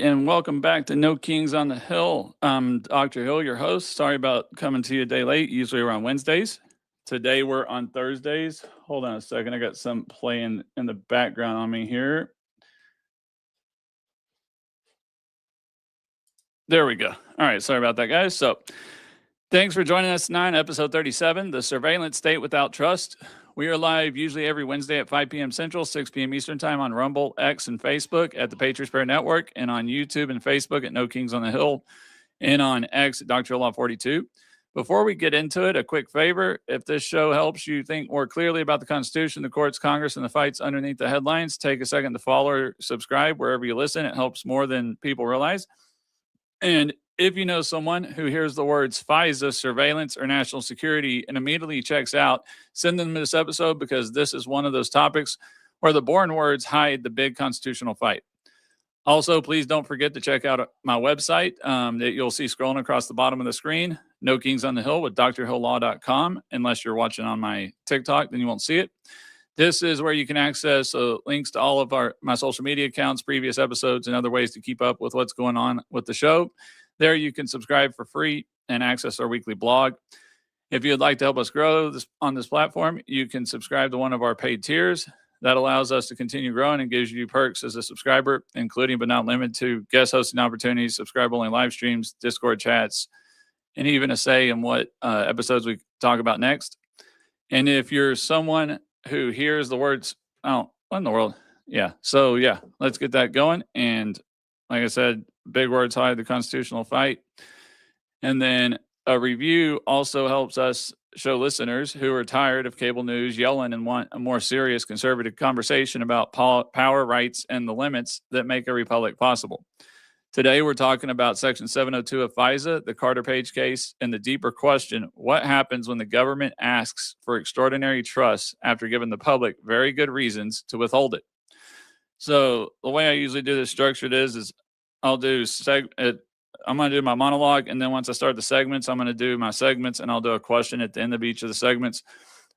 and welcome back to No Kings on the Hill. I'm Dr. Hill, your host. Sorry about coming to you a day late. Usually we're on Wednesdays. Today we're on Thursdays. Hold on a second. I got some playing in the background on me here. There we go. All right. Sorry about that, guys. So thanks for joining us tonight, episode 37, The Surveillance State Without Trust. We are live usually every Wednesday at 5 p.m. Central, 6 p.m. Eastern Time on Rumble, X, and Facebook at the Patriots Prayer Network, and on YouTube and Facebook at No Kings on the Hill, and on X at Dr. Law 42. Before we get into it, a quick favor. If this show helps you think more clearly about the Constitution, the courts, Congress, and the fights underneath the headlines, take a second to follow or subscribe wherever you listen. It helps more than people realize. And if you know someone who hears the words FISA, surveillance, or national security and immediately checks out, send them this episode because this is one of those topics where the boring words hide the big constitutional fight. Also, please don't forget to check out my website that you'll see scrolling across the bottom of the screen, No Kings on the Hill with drhilllaw.com. Unless you're watching on my TikTok, then you won't see it. This is where you can access links to all of my social media accounts, previous episodes, and other ways to keep up with what's going on with the show. There you can subscribe for free and access our weekly blog. If you'd like to help us grow on this platform, you can subscribe to one of our paid tiers. That allows us to continue growing and gives you perks as a subscriber, including but not limited to guest hosting opportunities, subscriber-only live streams, Discord chats, and even a say in what episodes we talk about next. And if you're someone who hears the words, oh, what in the world? Yeah. So, yeah, let's get that going. And like I said, big words hide the constitutional fight. And then a review also helps us show listeners who are tired of cable news yelling and want a more serious conservative conversation about power, rights, and the limits that make a republic possible. Today, we're talking about Section 702 of FISA, the Carter Page case, and the deeper question, what happens when the government asks for extraordinary trust after giving the public very good reasons to withhold it? So the way I usually do this structured is I'll do I'm going to do my monologue, and then once I start the segments, I'm going to do my segments, and I'll do a question at the end of each of the segments.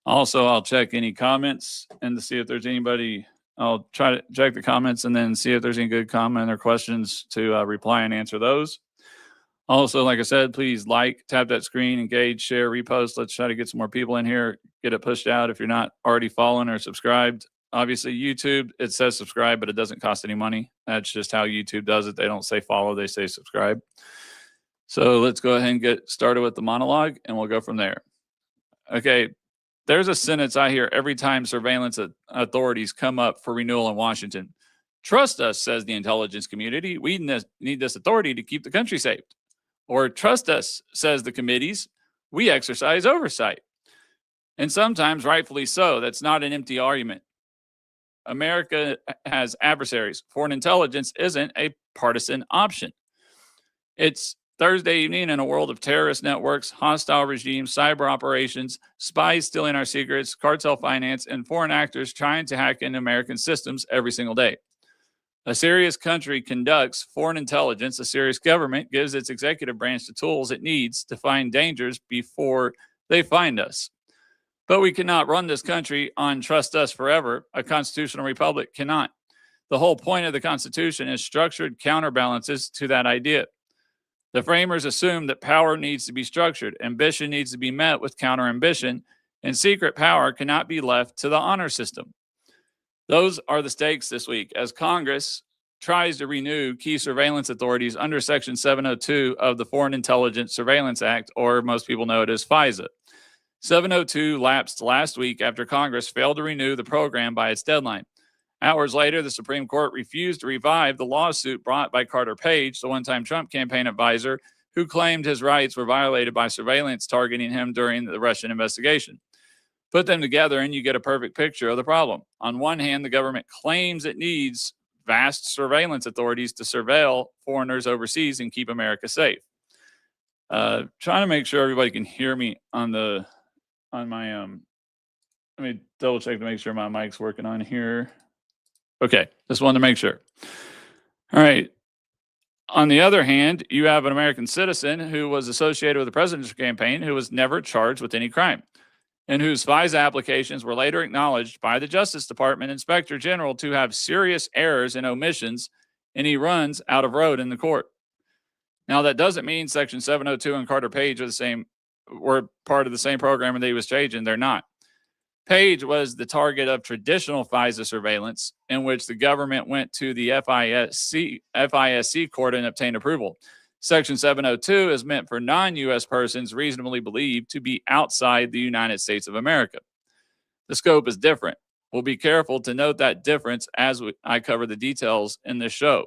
Also, I'll check any comments and to see if there's anybody. I'll try to check the comments and then see if there's any good comment or questions to reply and answer those. Also, like I said, please tap that screen, engage, share, repost. Let's try to get some more people in here, get it pushed out if you're not already following or subscribed. Obviously, YouTube, it says subscribe, but it doesn't cost any money. That's just how YouTube does it. They don't say follow, they say subscribe. So let's go ahead and get started with the monologue, and we'll go from there. Okay, there's a sentence I hear every time surveillance authorities come up for renewal in Washington. Trust us, says the intelligence community. We need this authority to keep the country safe. Or trust us, says the committees. We exercise oversight. And sometimes rightfully so. That's not an empty argument. America has adversaries. Foreign intelligence isn't a partisan option. It's Thursday evening in a world of terrorist networks, hostile regimes, cyber operations, spies stealing our secrets, cartel finance, and foreign actors trying to hack into American systems every single day. A serious country conducts foreign intelligence. A serious government gives its executive branch the tools it needs to find dangers before they find us. But we cannot run this country on trust us forever. A constitutional republic cannot. The whole point of the Constitution is structured counterbalances to that idea. The framers assumed that power needs to be structured, ambition needs to be met with counter-ambition, and secret power cannot be left to the honor system. Those are the stakes this week as Congress tries to renew key surveillance authorities under Section 702 of the Foreign Intelligence Surveillance Act, or most people know it as FISA. 702 lapsed last week after Congress failed to renew the program by its deadline. Hours later, the Supreme Court refused to revive the lawsuit brought by Carter Page, the one-time Trump campaign advisor, who claimed his rights were violated by surveillance targeting him during the Russian investigation. Put them together and you get a perfect picture of the problem. On one hand, the government claims it needs vast surveillance authorities to surveil foreigners overseas and keep America safe. Trying to make sure everybody can hear me on my let me double check to make sure my mic's working on here. Okay, just wanted to make sure. All right. On the other hand, you have an American citizen who was associated with the presidential campaign who was never charged with any crime, and whose FISA applications were later acknowledged by the Justice Department Inspector General to have serious errors and omissions and he runs out of road in the court. Now, that doesn't mean Section 702 and Carter Page were part of the same program and they was changing. They're not. Page was the target of traditional FISA surveillance, in which the government went to the FISA Court and obtained approval. Section 702 is meant for non-U.S. persons reasonably believed to be outside the United States of America. The scope is different. We'll be careful to note that difference as I cover the details in this show,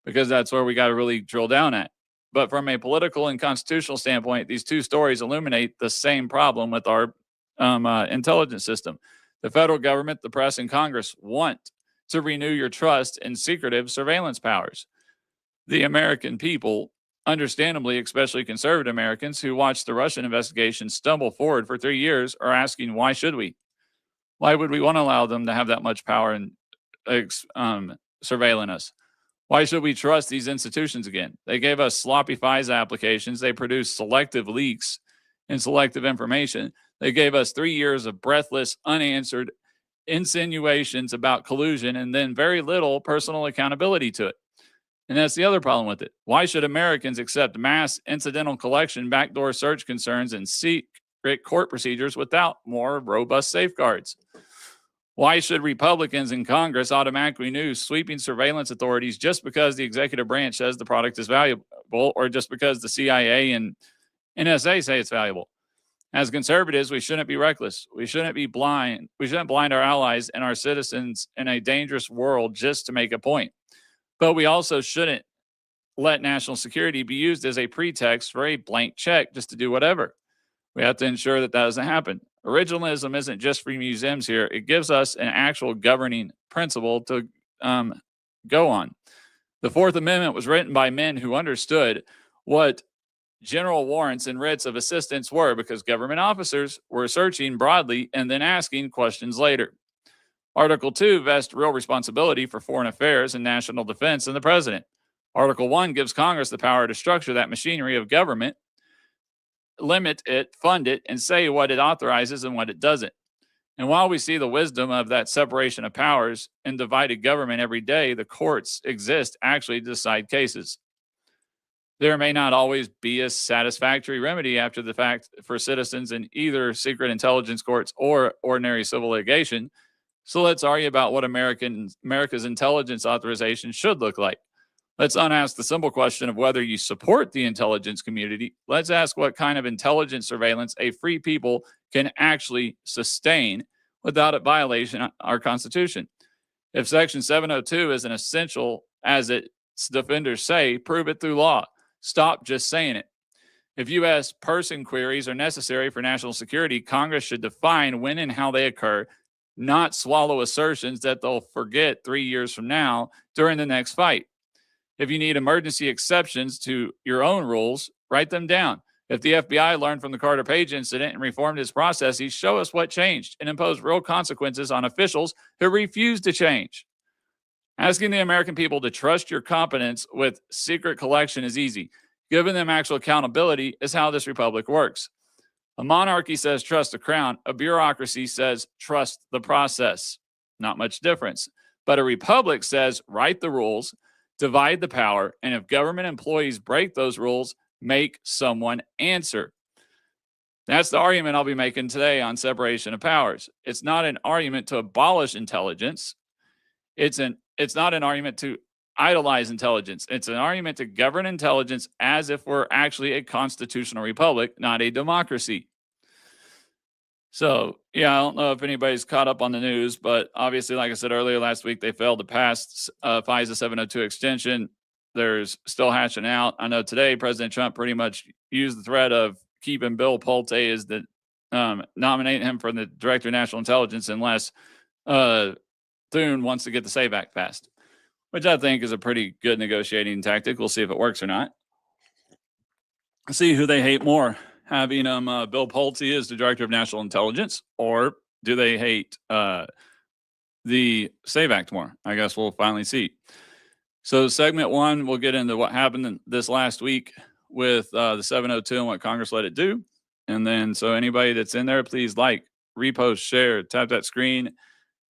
because that's where we got to really drill down at. But from a political and constitutional standpoint, these two stories illuminate the same problem with our intelligence system. The federal government, the press, and Congress want to renew your trust in secretive surveillance powers. The American people, understandably, especially conservative Americans who watched the Russian investigation stumble forward for 3 years, are asking, why should we? Why would we want to allow them to have that much power in surveilling us? Why should we trust these institutions again? They gave us sloppy FISA applications. They produced selective leaks and selective information. They gave us 3 years of breathless, unanswered insinuations about collusion and then very little personal accountability to it. And that's the other problem with it. Why should Americans accept mass incidental collection, backdoor search concerns, and secret court procedures without more robust safeguards? Why should Republicans in Congress automatically renew sweeping surveillance authorities just because the executive branch says the product is valuable, or just because the CIA and NSA say it's valuable? As conservatives, we shouldn't be reckless. We shouldn't be blind. We shouldn't blind our allies and our citizens in a dangerous world just to make a point. But we also shouldn't let national security be used as a pretext for a blank check just to do whatever. We have to ensure that doesn't happen. Originalism isn't just for museums here. It gives us an actual governing principle to go on. The Fourth Amendment was written by men who understood what general warrants and writs of assistance were, because government officers were searching broadly and then asking questions later. Article 2 vests real responsibility for foreign affairs and national defense in the president. Article 1 gives Congress the power to structure that machinery of government, limit it, fund it, and say what it authorizes and what it doesn't. And while we see the wisdom of that separation of powers and divided government every day, the courts exist actually to decide cases. There may not always be a satisfactory remedy after the fact for citizens in either secret intelligence courts or ordinary civil litigation. So let's argue about what America's intelligence authorization should look like. Let's unask the simple question of whether you support the intelligence community. Let's ask what kind of intelligence surveillance a free people can actually sustain without it violating our Constitution. If Section 702 is an essential, as its defenders say, prove it through law. Stop just saying it. If U.S. person queries are necessary for national security, Congress should define when and how they occur, not swallow assertions that they'll forget 3 years from now during the next fight. If you need emergency exceptions to your own rules, write them down. If the FBI learned from the Carter Page incident and reformed its processes, show us what changed and impose real consequences on officials who refuse to change. Asking the American people to trust your competence with secret collection is easy. Giving them actual accountability is how this republic works. A monarchy says trust the crown. A bureaucracy says trust the process. Not much difference. But a republic says write the rules, divide the power, and if government employees break those rules, make someone answer. That's the argument I'll be making today on separation of powers. It's not an argument to abolish intelligence. It's not an argument to idolize intelligence. It's an argument to govern intelligence as if we're actually a constitutional republic, not a democracy. So, yeah, I don't know if anybody's caught up on the news, but obviously, like I said earlier last week, they failed to pass FISA 702 extension. There's still hashing out. I know today President Trump pretty much used the threat of keeping Bill Pulte as the nominating him for the Director of National Intelligence unless Thune wants to get the SAVE Act passed, which I think is a pretty good negotiating tactic. We'll see if it works or not. See who they hate more, having Bill Pulte as the Director of National Intelligence, or do they hate the SAVE Act more? I guess we'll finally see. So segment 1, we'll get into what happened this last week with the 702 and what Congress let it do. And then, so anybody that's in there, please like, repost, share, tap that screen.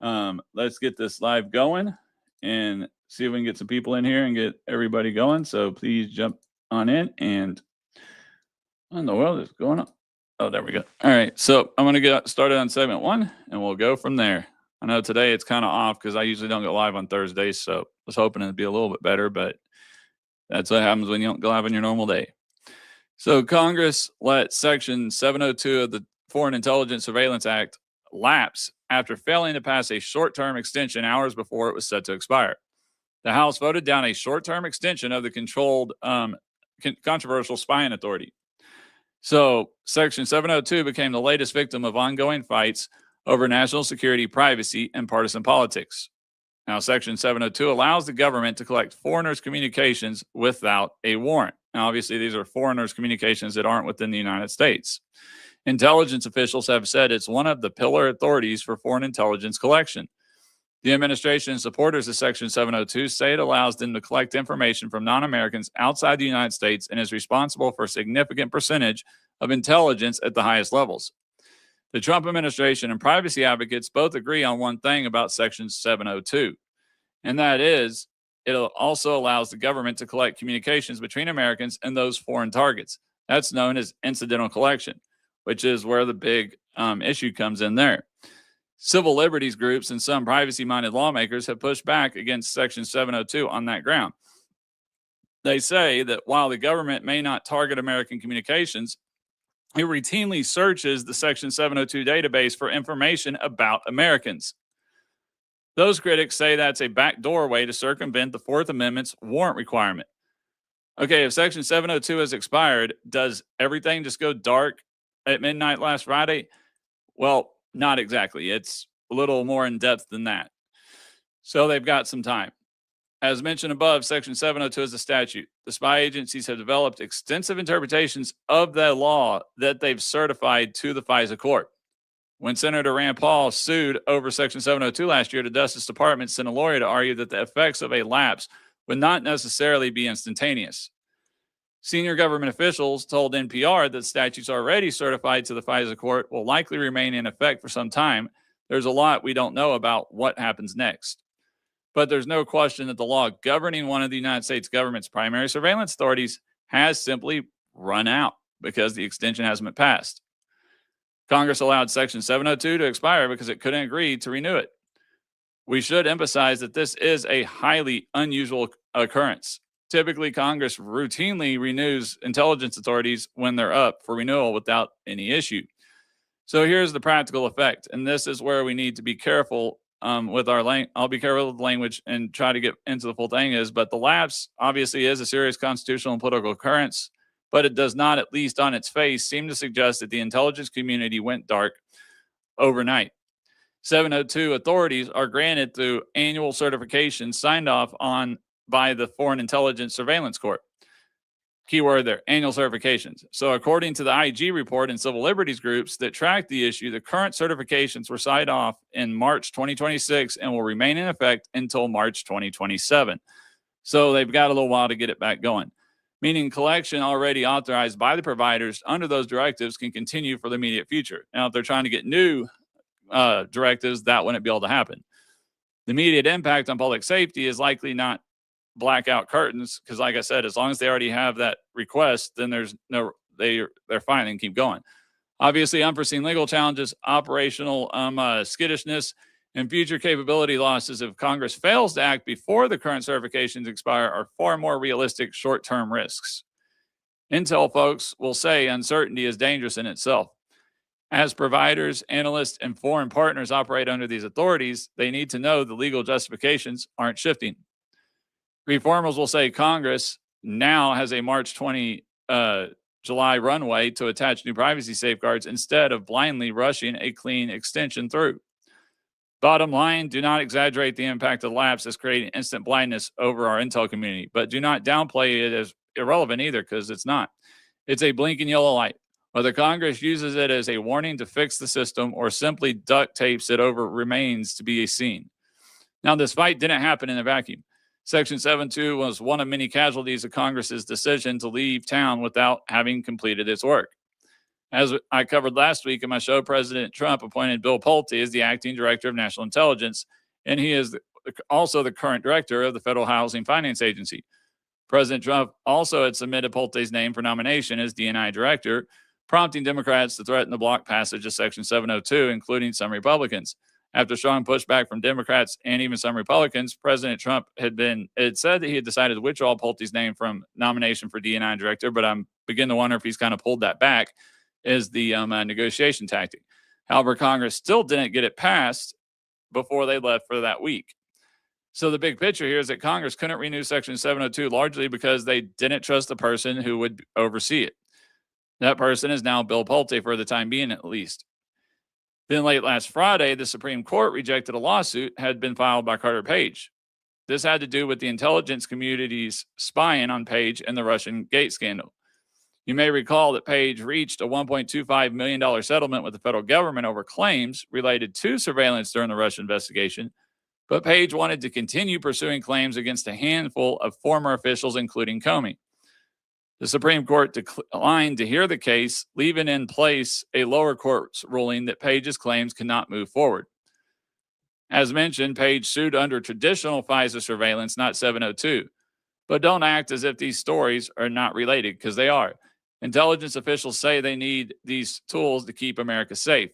Let's get this live going and see if we can get some people in here and get everybody going. So please jump on in. And what in the world is going on? Oh, there we go. All right. So I'm going to get started on segment 1 and we'll go from there. I know today it's kind of off because I usually don't go live on Thursdays. So I was hoping it'd be a little bit better, but that's what happens when you don't go live on your normal day. So Congress let Section 702 of the Foreign Intelligence Surveillance Act lapse after failing to pass a short-term extension hours before it was set to expire. The House voted down a short-term extension of the controlled controversial spying authority. So Section 702 became the latest victim of ongoing fights over national security, privacy, and partisan politics. Now, Section 702 allows the government to collect foreigners' communications without a warrant. Now, obviously, these are foreigners' communications that aren't within the United States. Intelligence officials have said it's one of the pillar authorities for foreign intelligence collection. The administration and supporters of Section 702 say it allows them to collect information from non-Americans outside the United States and is responsible for a significant percentage of intelligence at the highest levels. The Trump administration and privacy advocates both agree on one thing about Section 702, and that is it also allows the government to collect communications between Americans and those foreign targets. That's known as incidental collection, which is where the big issue comes in there. Civil liberties groups and some privacy-minded lawmakers have pushed back against Section 702 on that ground. They say that while the government may not target American communications, it routinely searches the Section 702 database for information about Americans. Those critics say that's a backdoor way to circumvent the Fourth Amendment's warrant requirement. Okay, if Section 702 has expired, does everything just go dark at midnight last Friday? Well, not exactly. It's a little more in depth than that. So they've got some time. As mentioned above, Section 702 is a statute. The spy agencies have developed extensive interpretations of the law that they've certified to the FISA Court. When Senator Rand Paul sued over Section 702 last year, the Justice Department sent a lawyer to argue that the effects of a lapse would not necessarily be instantaneous. Senior government officials told NPR that statutes already certified to the FISA Court will likely remain in effect for some time. There's a lot we don't know about what happens next. But there's no question that the law governing one of the United States government's primary surveillance authorities has simply run out because the extension hasn't been passed. Congress allowed Section 702 to expire because it couldn't agree to renew it. We should emphasize that this is a highly unusual occurrence. Typically, Congress routinely renews intelligence authorities when they're up for renewal without any issue. So here's the practical effect, and this is where we need to be careful with our language. I'll be careful with the language and try to get into the full thing but the lapse obviously is a serious constitutional and political occurrence, but it does not, at least on its face, seem to suggest that the intelligence community went dark overnight. 702 authorities are granted through annual certifications signed off on by the Foreign Intelligence Surveillance Court. Keyword there, annual certifications. So according to the IG report and civil liberties groups that track the issue, the current certifications were signed off in March 2026 and will remain in effect until March 2027. So they've got a little while to get it back going, meaning collection already authorized by the providers under those directives can continue for the immediate future. Now, if they're trying to get new directives, that wouldn't be able to happen. The immediate impact on public safety is likely not blackout curtains, because like I said, as long as they already have that request, then they're fine and keep going. Obviously, unforeseen legal challenges, operational skittishness, and future capability losses if Congress fails to act before the current certifications expire are far more realistic short-term risks. Intel folks will say uncertainty is dangerous in itself. As providers, analysts, and foreign partners operate under these authorities, they need to know the legal justifications aren't shifting. Reformers will say Congress now has a March 20 July runway to attach new privacy safeguards instead of blindly rushing a clean extension through. Bottom line, do not exaggerate the impact of lapse as creating instant blindness over our intel community, but do not downplay it as irrelevant either, because it's not. It's a blinking yellow light. Whether Congress uses it as a warning to fix the system or simply duct tapes it over remains to be seen. Now, this fight didn't happen in a vacuum. Section 702 was one of many casualties of Congress's decision to leave town without having completed its work. As I covered last week in my show, President Trump appointed Bill Pulte as the acting director of national intelligence, and he is also the current director of the Federal Housing Finance Agency. President Trump also had submitted Polte's name for nomination as DNI director, prompting Democrats to threaten the block passage of Section 702, including some Republicans. After strong pushback from Democrats and even some Republicans, President Trump had said that he had decided to withdraw Polte's name from nomination for DNI director, but I'm beginning to wonder if he's kind of pulled that back as the negotiation tactic. However, Congress still didn't get it passed before they left for that week. So the big picture here is that Congress couldn't renew Section 702 largely because they didn't trust the person who would oversee it. That person is now Bill Pulte for the time being, at least. Then late last Friday, the Supreme Court rejected a lawsuit had been filed by Carter Page. This had to do with the intelligence community's spying on Page and the Russian Gate scandal. You may recall that Page reached a $1.25 million settlement with the federal government over claims related to surveillance during the Russia investigation, but Page wanted to continue pursuing claims against a handful of former officials, including Comey. The Supreme Court declined to hear the case, leaving in place a lower court's ruling that Page's claims cannot move forward. As mentioned, Page sued under traditional FISA surveillance, not 702. But don't act as if these stories are not related, because they are. Intelligence officials say they need these tools to keep America safe.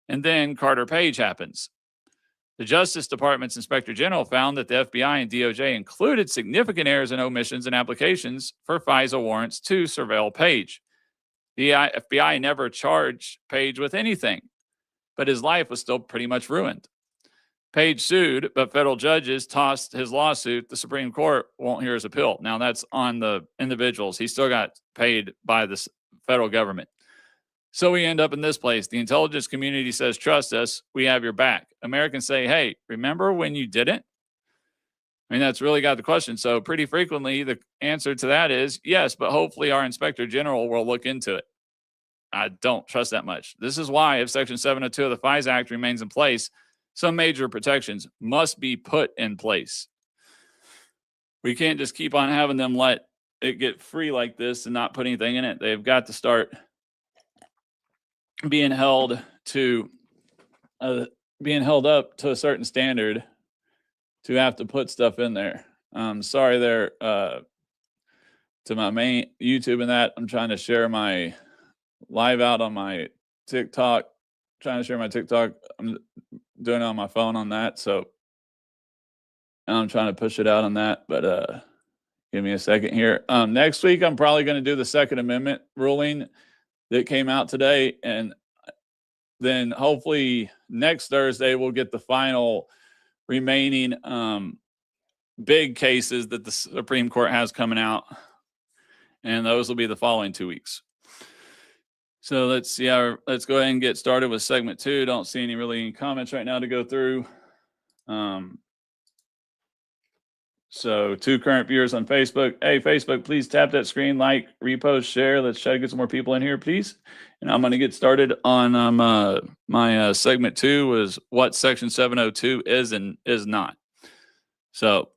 And then Carter Page happens. The Justice Department's Inspector General found that the FBI and DOJ included significant errors and omissions in applications for FISA warrants to surveil Page. The FBI never charged Page with anything, but his life was still pretty much ruined. Page sued, but federal judges tossed his lawsuit. The Supreme Court won't hear his appeal. Now, that's on the individuals. He still got paid by the federal government. So we end up in this place. The intelligence community says, trust us, we have your back. Americans say, hey, remember when you didn't? I mean, that's really got the question. So pretty frequently, the answer to that is yes, but hopefully our inspector general will look into it. I don't trust that much. This is why if Section 702 of the FISA Act remains in place, some major protections must be put in place. We can't just keep on having them let it get free like this and not put anything in it. They've got to start being held up to a certain standard to have to put stuff in there. Sorry there to my main YouTube and that. I'm trying to share my live out on my TikTok. Trying to share my TikTok. I'm doing it on my phone on that. So I'm trying to push it out on that, but give me a second here. Next week, I'm probably going to do the Second Amendment ruling that came out today. And then hopefully next Thursday, we'll get the final remaining big cases that the Supreme Court has coming out. And those will be the following 2 weeks. So let's go ahead and get started with segment 2. Don't see any comments right now to go through. So 2 current viewers on Facebook. Hey, Facebook, please tap that screen, like, repost, share. Let's try to get some more people in here, please. And I'm going to get started on my segment 2 was what Section 702 is and is not. So,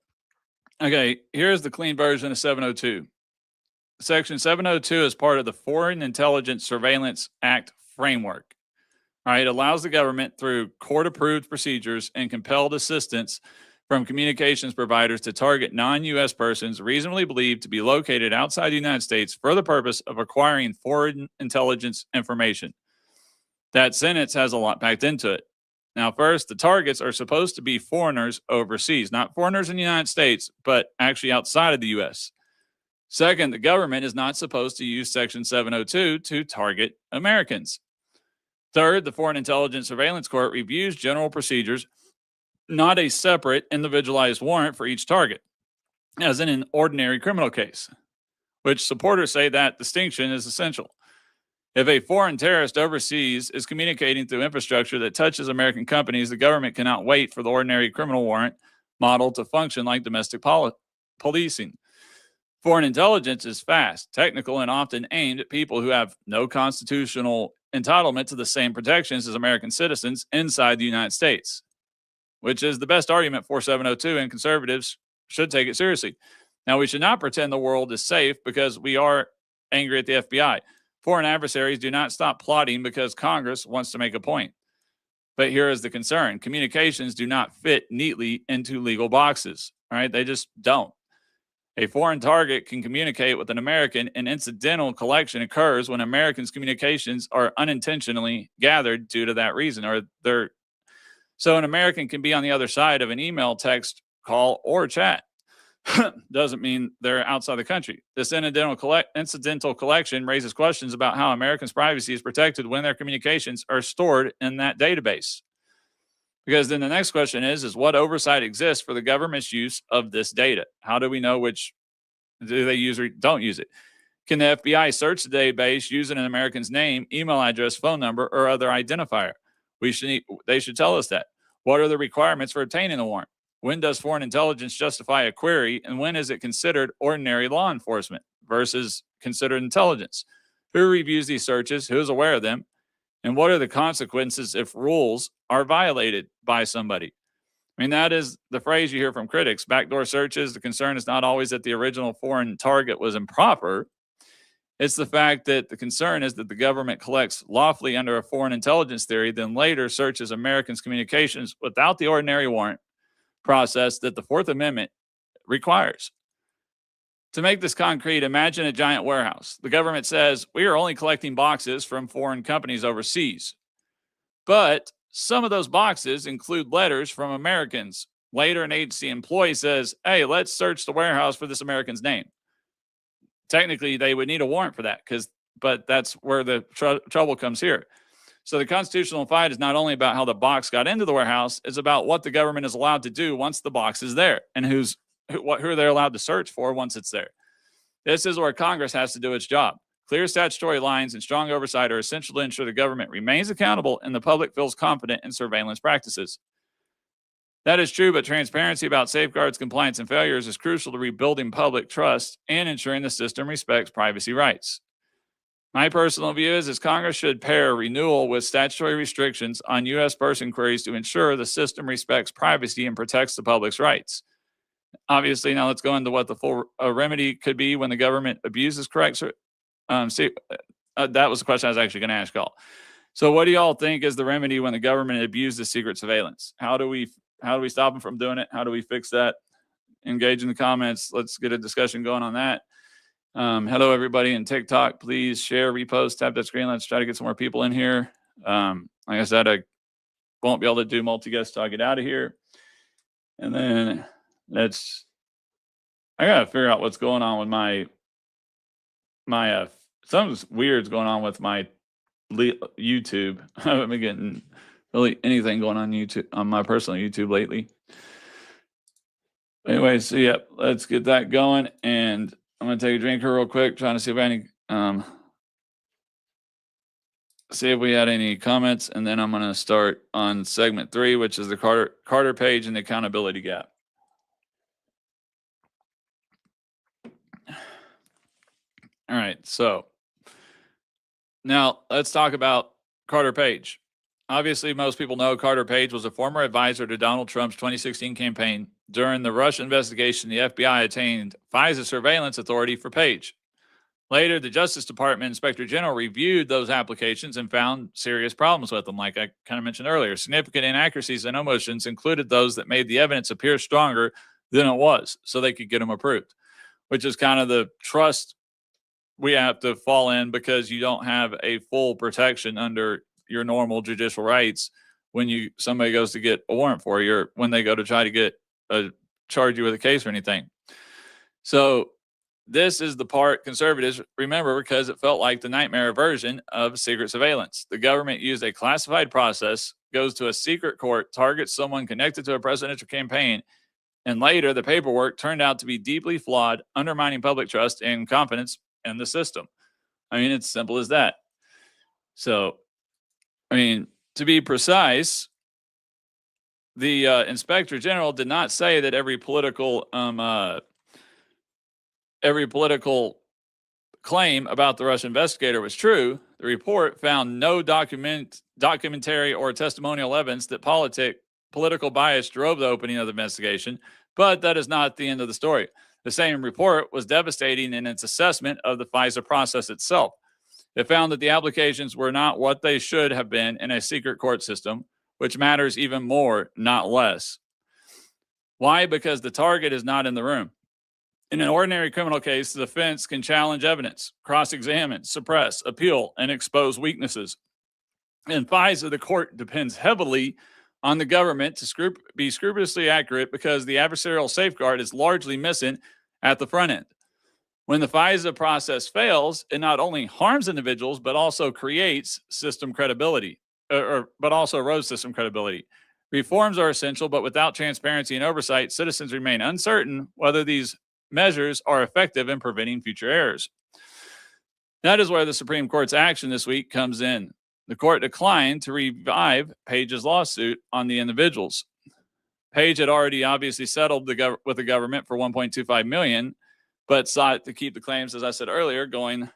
okay, here's the clean version of 702. Section 702 is part of the Foreign Intelligence Surveillance Act framework. All right, it allows the government through court-approved procedures and compelled assistance from communications providers to target non-U.S. persons reasonably believed to be located outside the United States for the purpose of acquiring foreign intelligence information. That sentence has a lot packed into it. Now, first, the targets are supposed to be foreigners overseas, not foreigners in the United States, but actually outside of the U.S. Second, the government is not supposed to use Section 702 to target Americans. Third, the Foreign Intelligence Surveillance Court reviews general procedures, not a separate individualized warrant for each target, as in an ordinary criminal case, which supporters say that distinction is essential. If a foreign terrorist overseas is communicating through infrastructure that touches American companies, the government cannot wait for the ordinary criminal warrant model to function like domestic policing. Foreign intelligence is fast, technical, and often aimed at people who have no constitutional entitlement to the same protections as American citizens inside the United States, which is the best argument for 702, and conservatives should take it seriously. Now, we should not pretend the world is safe because we are angry at the FBI. Foreign adversaries do not stop plotting because Congress wants to make a point. But here is the concern. Communications do not fit neatly into legal boxes. All right. They just don't. A foreign target can communicate with an American, and incidental collection occurs when Americans' communications are unintentionally gathered due to that reason. So an American can be on the other side of an email, text, call, or chat. Doesn't mean they're outside the country. This incidental collection raises questions about how Americans' privacy is protected when their communications are stored in that database. Because then the next question is what oversight exists for the government's use of this data? How do we know which do they use or don't use it? Can the FBI search the database using an American's name, email address, phone number, or other identifier? They should tell us that. What are the requirements for obtaining a warrant? When does foreign intelligence justify a query, and when is it considered ordinary law enforcement versus considered intelligence? Who reviews these searches? Who is aware of them? And what are the consequences if rules are violated by somebody? I mean, that is the phrase you hear from critics. Backdoor searches, the concern is not always that the original foreign target was improper. It's the fact that the concern is that the government collects lawfully under a foreign intelligence theory, then later searches Americans' communications without the ordinary warrant process that the Fourth Amendment requires. To make this concrete, imagine a giant warehouse. The government says, we are only collecting boxes from foreign companies overseas. But some of those boxes include letters from Americans. Later, an agency employee says, hey, let's search the warehouse for this American's name. Technically, they would need a warrant for that, but that's where the trouble comes here. So the constitutional fight is not only about how the box got into the warehouse, it's about what the government is allowed to do once the box is there and who are they allowed to search for once it's there. This is where Congress has to do its job. Clear statutory lines and strong oversight are essential to ensure the government remains accountable and the public feels confident in surveillance practices. That is true, but transparency about safeguards, compliance, and failures is crucial to rebuilding public trust and ensuring the system respects privacy rights. My personal view is Congress should pair renewal with statutory restrictions on U.S. person queries to ensure the system respects privacy and protects the public's rights. Obviously, now let's go into what the full remedy could be when the government abuses correct. That was the question I was actually going to ask y'all. So what do y'all think is the remedy when the government abuses secret surveillance? How do we stop them from doing it? How do we fix that? Engage in the comments. Let's get a discussion going on that. Hello, everybody in TikTok. Please share, repost, tap that screen. Let's try to get some more people in here. Like I said, I won't be able to do multi-guest till I get out of here. And then I got to figure out what's going on with my something's weird's going on with my YouTube. I haven't been getting really anything going on YouTube, on my personal YouTube lately. Anyway, so yeah, let's get that going. And I'm going to take a drink here real quick, trying to see if we had any comments, and then I'm going to start on segment 3, which is the Carter Page and the accountability gap. All right, so now let's talk about Carter Page. Obviously, most people know Carter Page was a former advisor to Donald Trump's 2016 campaign. During the Russia investigation, the FBI obtained FISA surveillance authority for Page. Later, the Justice Department Inspector General reviewed those applications and found serious problems with them, like I kind of mentioned earlier. Significant inaccuracies and omissions included those that made the evidence appear stronger than it was, so they could get them approved, which is kind of the trust we have to fall in, because you don't have a full protection under your normal judicial rights when somebody goes to get a warrant for you, or when they go to try to get charge you with a case or anything. So this is the part conservatives remember, because it felt like the nightmare version of secret surveillance. The government used a classified process, goes to a secret court, targets someone connected to a presidential campaign, and later the paperwork turned out to be deeply flawed, undermining public trust and confidence in the system. I mean, it's simple as that. So, I mean, to be precise, the Inspector General did not say that every political claim about the Russian investigator was true. The report found no documentary or testimonial evidence that political bias drove the opening of the investigation, but that is not the end of the story. The same report was devastating in its assessment of the FISA process itself. It found that the applications were not what they should have been in a secret court system, which matters even more, not less. Why? Because the target is not in the room. In an ordinary criminal case, the defense can challenge evidence, cross-examine, suppress, appeal, and expose weaknesses. In FISA, the court depends heavily on the government to be scrupulously accurate because the adversarial safeguard is largely missing at the front end. When the FISA process fails, it not only harms individuals, but also creates system credibility, but also erodes system credibility. Reforms are essential, but without transparency and oversight, citizens remain uncertain whether these measures are effective in preventing future errors. That is where the Supreme Court's action this week comes in. The court declined to revive Page's lawsuit on the individuals. Page had already obviously settled with the government for $1.25 million, but sought to keep the claims, as I said earlier, going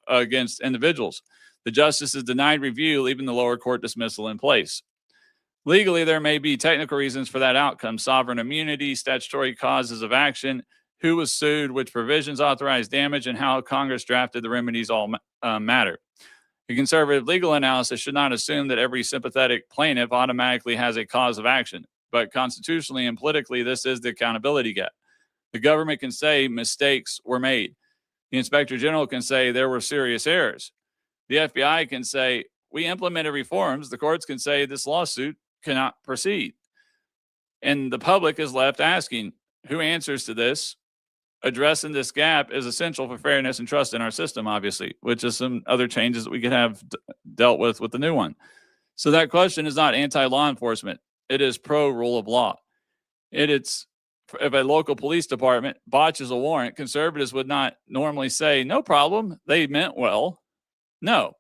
against individuals. The justices denied review, leaving the lower court dismissal in place. Legally, there may be technical reasons for that outcome: sovereign immunity, statutory causes of action, who was sued, which provisions authorized damage, and how Congress drafted the remedies all matter. A conservative legal analysis should not assume that every sympathetic plaintiff automatically has a cause of action, but constitutionally and politically, this is the accountability gap. The government can say mistakes were made. The Inspector General can say there were serious errors. The FBI can say we implemented reforms. The courts can say this lawsuit cannot proceed. And the public is left asking, who answers to this? Addressing this gap is essential for fairness and trust in our system, obviously, which is some other changes that we could have dealt with the new one. So that question is not anti-law enforcement. It is pro-rule of law. It's if a local police department botches a warrant, conservatives would not normally say, no problem, they meant well. No,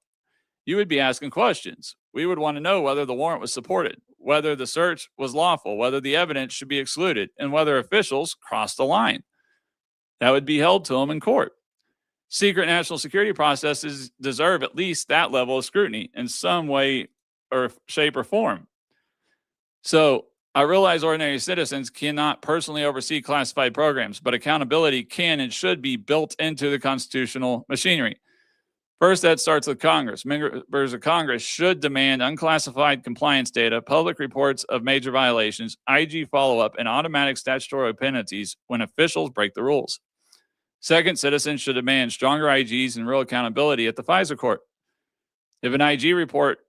you would be asking questions. We would want to know whether the warrant was supported, whether the search was lawful, whether the evidence should be excluded, and whether officials crossed the line. That would be held to them in court. Secret national security processes deserve at least that level of scrutiny in some way or shape or form. So I realize ordinary citizens cannot personally oversee classified programs, but accountability can and should be built into the constitutional machinery. First, that starts with Congress. Members of Congress should demand unclassified compliance data, public reports of major violations, IG follow-up, and automatic statutory penalties when officials break the rules. Second, citizens should demand stronger IGs and real accountability at the FISA Court. If an IG report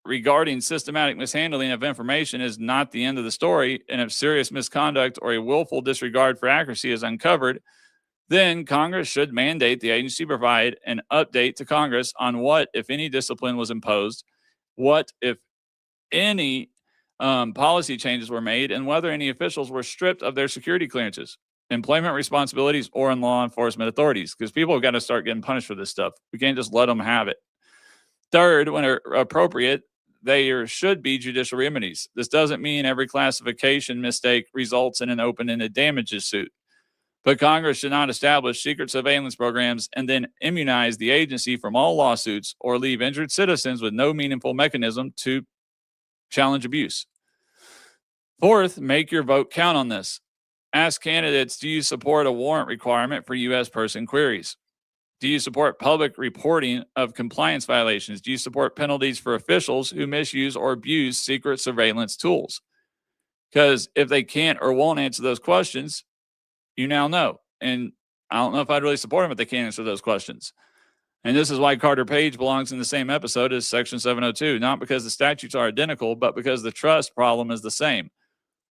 regarding systematic mishandling of information is not the end of the story, and if serious misconduct or a willful disregard for accuracy is uncovered, then Congress should mandate the agency provide an update to Congress on what, if any, discipline was imposed, what, if any, policy changes were made, and whether any officials were stripped of their security clearances, employment responsibilities, or in law enforcement authorities, because people have got to start getting punished for this stuff. We can't just let them have it. Third, when appropriate, there should be judicial remedies. This doesn't mean every classification mistake results in an open-ended damages suit. But Congress should not establish secret surveillance programs and then immunize the agency from all lawsuits or leave injured citizens with no meaningful mechanism to challenge abuse. Fourth, make your vote count on this. Ask candidates, do you support a warrant requirement for U.S. person queries? Do you support public reporting of compliance violations? Do you support penalties for officials who misuse or abuse secret surveillance tools? Because if they can't or won't answer those questions, you now know. And I don't know if I'd really support them if they can't answer those questions. And this is why Carter Page belongs in the same episode as Section 702, not because the statutes are identical, but because the trust problem is the same.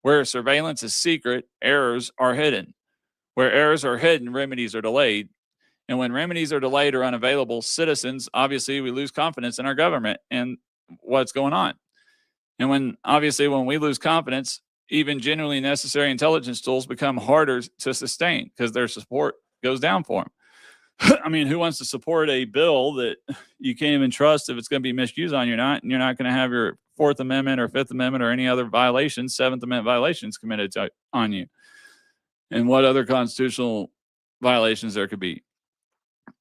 Where surveillance is secret, errors are hidden. Where errors are hidden, remedies are delayed. And when remedies are delayed or unavailable, citizens, obviously, we lose confidence in our government and what's going on. And when we lose confidence, even genuinely necessary intelligence tools become harder to sustain because their support goes down for them. I mean, who wants to support a bill that you can't even trust if it's going to be misused on you or not, and you're not going to have your Fourth Amendment or Fifth Amendment or any other violations, Seventh Amendment violations committed on you? And what other constitutional violations there could be?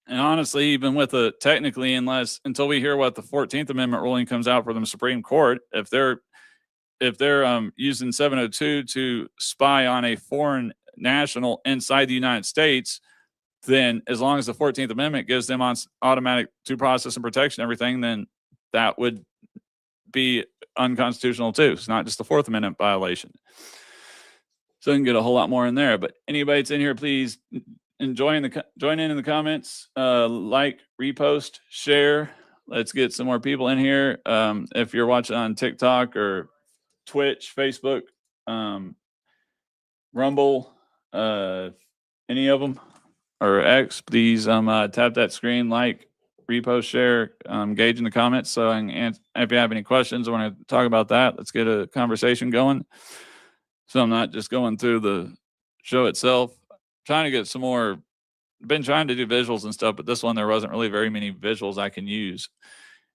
And honestly, even with technically, until we hear what the 14th Amendment ruling comes out from the Supreme Court, if they're using 702 to spy on a foreign national inside the United States, then as long as the 14th Amendment gives them on automatic due process and protection, everything, then that would be unconstitutional too. It's not just the Fourth Amendment violation. So you can get a whole lot more in there. But anybody that's in here, please join in in the comments, like, repost, share. Let's get some more people in here. If you're watching on TikTok or Twitch, Facebook, Rumble, any of them, or X, please tap that screen, like, repost, share, engage in the comments. So if you have any questions, I want to talk about that. Let's get a conversation going. So I'm not just going through the show itself. Trying to get some more. Been trying to do visuals and stuff, but this one there wasn't really very many visuals I can use,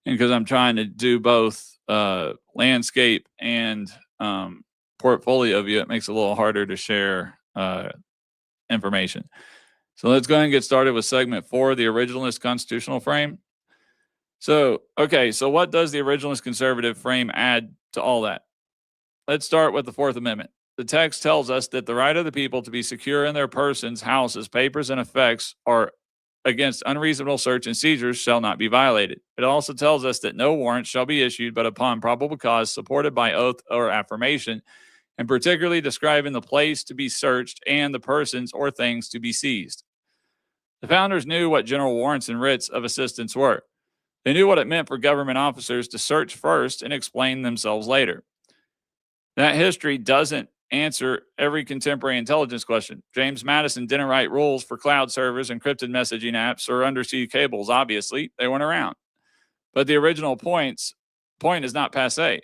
and because I'm trying to do both landscape and portfolio view, it makes it a little harder to share information. So let's go ahead and get started with segment 4, the originalist constitutional frame. So, okay, so what does the originalist conservative frame add to all that? Let's start with the Fourth Amendment. The text tells us that the right of the people to be secure in their persons, houses, papers, and effects are against unreasonable search and seizures shall not be violated. It also tells us that no warrant shall be issued but upon probable cause supported by oath or affirmation, and particularly describing the place to be searched and the persons or things to be seized. The founders knew what general warrants and writs of assistance were. They knew what it meant for government officers to search first and explain themselves later. That history doesn't answer every contemporary intelligence question. James Madison didn't write rules for cloud servers, encrypted messaging apps, or undersea cables. Obviously, they weren't around. But the original point is not passé.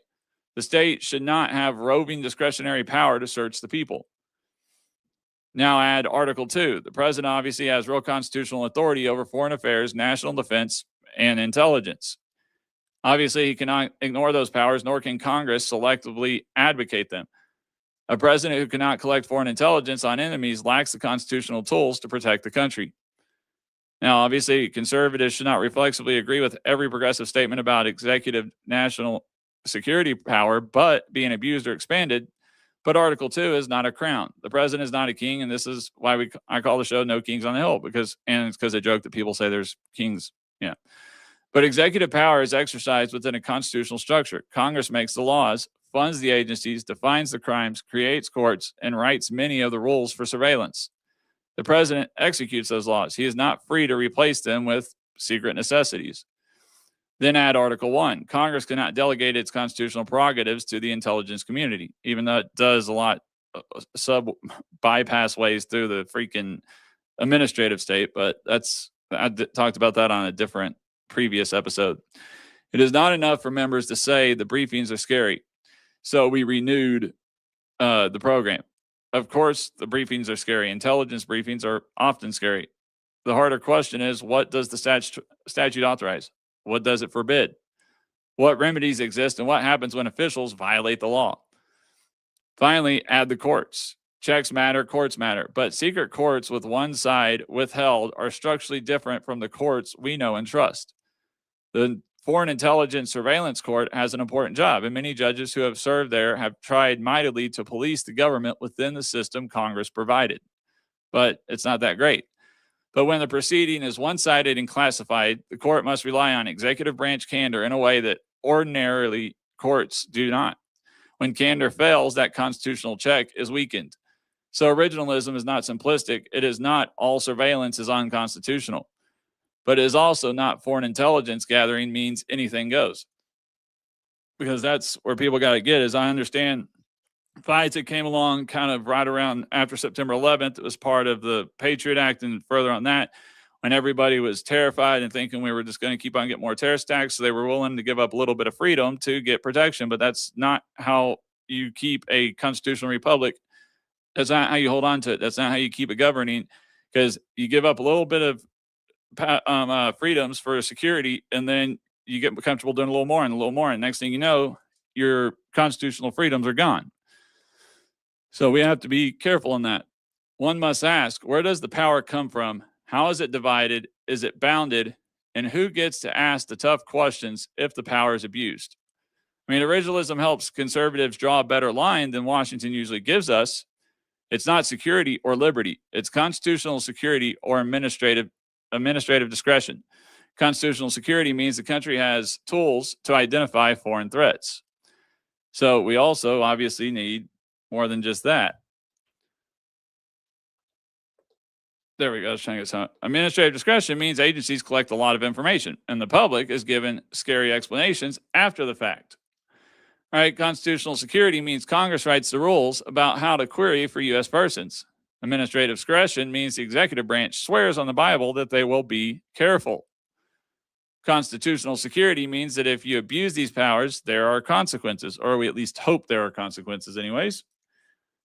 The state should not have roving discretionary power to search the people. Now add Article 2. The president obviously has real constitutional authority over foreign affairs, national defense, and intelligence. Obviously, he cannot ignore those powers, nor can Congress selectively advocate them. A president who cannot collect foreign intelligence on enemies lacks the constitutional tools to protect the country. Now, obviously, conservatives should not reflexively agree with every progressive statement about executive national security power, but being abused or expanded. But Article 2 is not a crown. The president is not a king, and this is why I call the show No Kings on the Hill, because it's because they joke that people say there's kings. Yeah. But executive power is exercised within a constitutional structure. Congress makes the laws, funds the agencies, defines the crimes, creates courts, and writes many of the rules for surveillance. The president executes those laws. He is not free to replace them with secret necessities. Then add Article 1. Congress cannot delegate its constitutional prerogatives to the intelligence community, even though it does a lot bypass ways through the freaking administrative state. But I talked about that on a different previous episode. It is not enough for members to say the briefings are scary. So we renewed the program. Of course, the briefings are scary. Intelligence briefings are often scary. The harder question is, what does the statute authorize? What does it forbid? What remedies exist and what happens when officials violate the law? Finally, add the courts. Checks matter, courts matter, but secret courts with one side withheld are structurally different from the courts we know and trust. The Foreign Intelligence Surveillance Court has an important job, and many judges who have served there have tried mightily to police the government within the system Congress provided. But it's not that great. But when the proceeding is one-sided and classified, the court must rely on executive branch candor in a way that ordinarily courts do not. When candor fails, that constitutional check is weakened. So originalism is not simplistic. It is not all surveillance is unconstitutional. But it is also not foreign intelligence gathering means anything goes. Because that's where people got to get is I understand FISA came along kind of right around after September 11th. It was part of the Patriot Act and further on that when everybody was terrified and thinking we were just going to keep on getting more terrorist attacks. So they were willing to give up a little bit of freedom to get protection. But that's not how you keep a constitutional republic. That's not how you hold on to it. That's not how you keep it governing, because you give up a little bit of freedoms for security, and then you get comfortable doing a little more and a little more. And next thing you know, your constitutional freedoms are gone. So we have to be careful in that. One must ask, where does the power come from? How is it divided? Is it bounded? And who gets to ask the tough questions if the power is abused? I mean, originalism helps conservatives draw a better line than Washington usually gives us. It's not security or liberty. It's constitutional security or administrative discretion. Constitutional security means the country has tools to identify foreign threats. So we also obviously need more than just that. There we go. I was trying to get some. Administrative discretion means agencies collect a lot of information, and the public is given scary explanations after the fact. All right, constitutional security means Congress writes the rules about how to query for U.S. persons. Administrative discretion means the executive branch swears on the Bible that they will be careful. Constitutional security means that if you abuse these powers, there are consequences, or we at least hope there are consequences anyways.